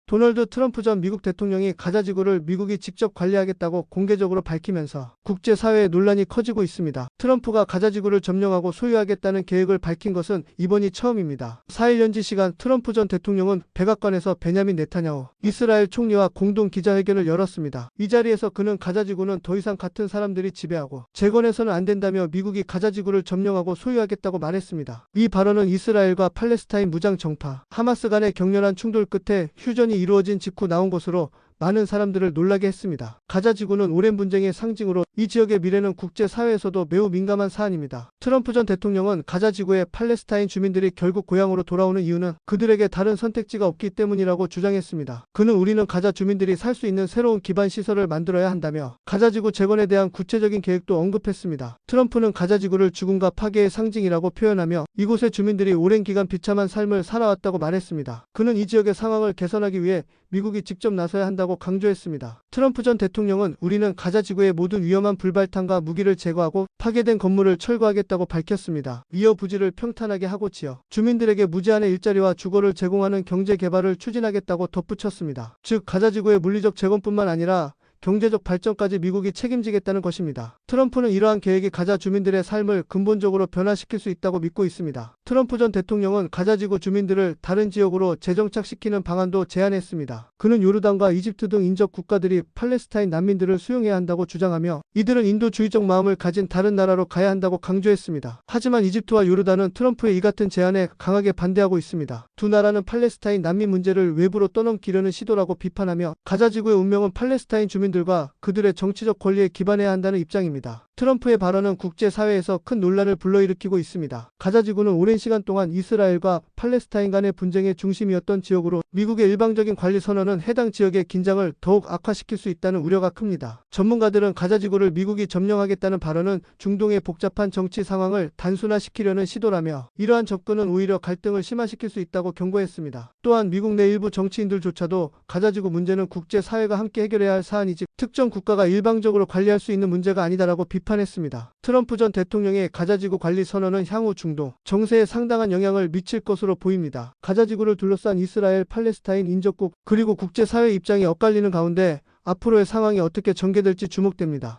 도널드 트럼프 전 미국 대통령이 가자 지구를 미국이 직접 관리하겠다고 공개적으로 밝히면서 국제사회의 논란이 커지고 있습니다. 트럼프가 가자 지구를 점령하고 소유하겠다는 계획을 밝힌 것은 이번이 처음입니다. 4일 현지 시간 트럼프 전 대통령은 백악관에서 베냐민 네타냐후 이스라엘 총리와 공동 기자회견을 열었습니다. 이 자리에서 그는 가자 지구는 더 이상 같은 사람들이 지배하고 재건해서는 안 된다며 미국이 가자 지구를 점령하고 소유하겠다고 말했습니다. 이 발언은 이스라엘과 팔레스타인 무장 정파 하마스 간의 격렬한 충돌 끝에 휴전이 이루어진 직후 나온 것으로 많은 사람들을 놀라게 했습니다. 가자 지구는 오랜 분쟁의 상징으로 이 지역의 미래는 국제사회에서도 매우 민감한 사안입니다. 트럼프 전 대통령은 가자 지구의 팔레스타인 주민들이 결국 고향으로 돌아오는 이유는 그들에게 다른 선택지가 없기 때문이라고 주장했습니다. 그는 우리는 가자 주민들이 살 수 있는 새로운 기반 시설을 만들어야 한다며 가자 지구 재건에 대한 구체적인 계획도 언급했습니다. 트럼프는 가자 지구를 죽음과 파괴의 상징이라고 표현하며 이곳의 주민들이 오랜 기간 비참한 삶을 살아왔다고 말했습니다. 그는 이 지역의 상황을 개선하기 위해 미국이 직접 나서야 한다고 강조했습니다. 트럼프 전 대통령은 우리는 가자 지구의 모든 위험한 불발탄과 무기를 제거하고 파괴된 건물을 철거하겠다고 밝혔습니다. 위협 부지를 평탄하게 하고 지어 주민들에게 무제한의 일자리와 주거를 제공하는 경제 개발을 추진하겠다고 덧붙였습니다. 즉 가자 지구의 물리적 재건뿐만 아니라 경제적 발전까지 미국이 책임지겠다는 것입니다. 트럼프는 이러한 계획이 가자 주민들의 삶을 근본적으로 변화시킬 수 있다고 믿고 있습니다. 트럼프 전 대통령은 가자 지구 주민들을 다른 지역으로 재정착시키는 방안도 제안했습니다. 그는 요르단과 이집트 등 인접 국가들이 팔레스타인 난민들을 수용해야 한다고 주장하며 이들은 인도주의적 마음을 가진 다른 나라로 가야 한다고 강조했습니다. 하지만 이집트와 요르단은 트럼프의 이 같은 제안에 강하게 반대하고 있습니다. 두 나라는 팔레스타인 난민 문제를 외부로 떠넘기려는 시도라고 비판하며 가자 지구의 운명은 팔레스타인 주민들과 그들의 정치적 권리에 기반해야 한다는 입장입니다. 트럼프의 발언은 국제사회에서 큰 논란을 불러일으키고 있습니다. 가자 지구는 오랜 시간 동안 이스라엘과 팔레스타인 간의 분쟁의 중심이었던 지역으로 미국의 일방적인 관리 선언은 해당 지역의 긴장을 더욱 악화시킬 수 있다는 우려가 큽니다. 전문가들은 가자 지구를 미국이 점령하겠다는 발언은 중동의 복잡한 정치 상황을 단순화시키려는 시도라며 이러한 접근은 오히려 갈등을 심화시킬 수 있다고 경고했습니다. 또한 미국 내 일부 정치인들조차도 가자 지구 문제는 국제사회가 함께 해결해야 할 사안이지 특정 국가가 일방적으로 관리할 수 있는 문제가 아니다라고 비판했습니다. 트럼프 전 대통령의 가자 지구 관리 선언은 향후 중동 정세에 상당한 영향을 미칠 것으로 보입니다. 가자 지구를 둘러싼 이스라엘 팔레스타인 인접국 그리고 국제사회 입장이 엇갈리는 가운데 앞으로의 상황이 어떻게 전개될지 주목됩니다.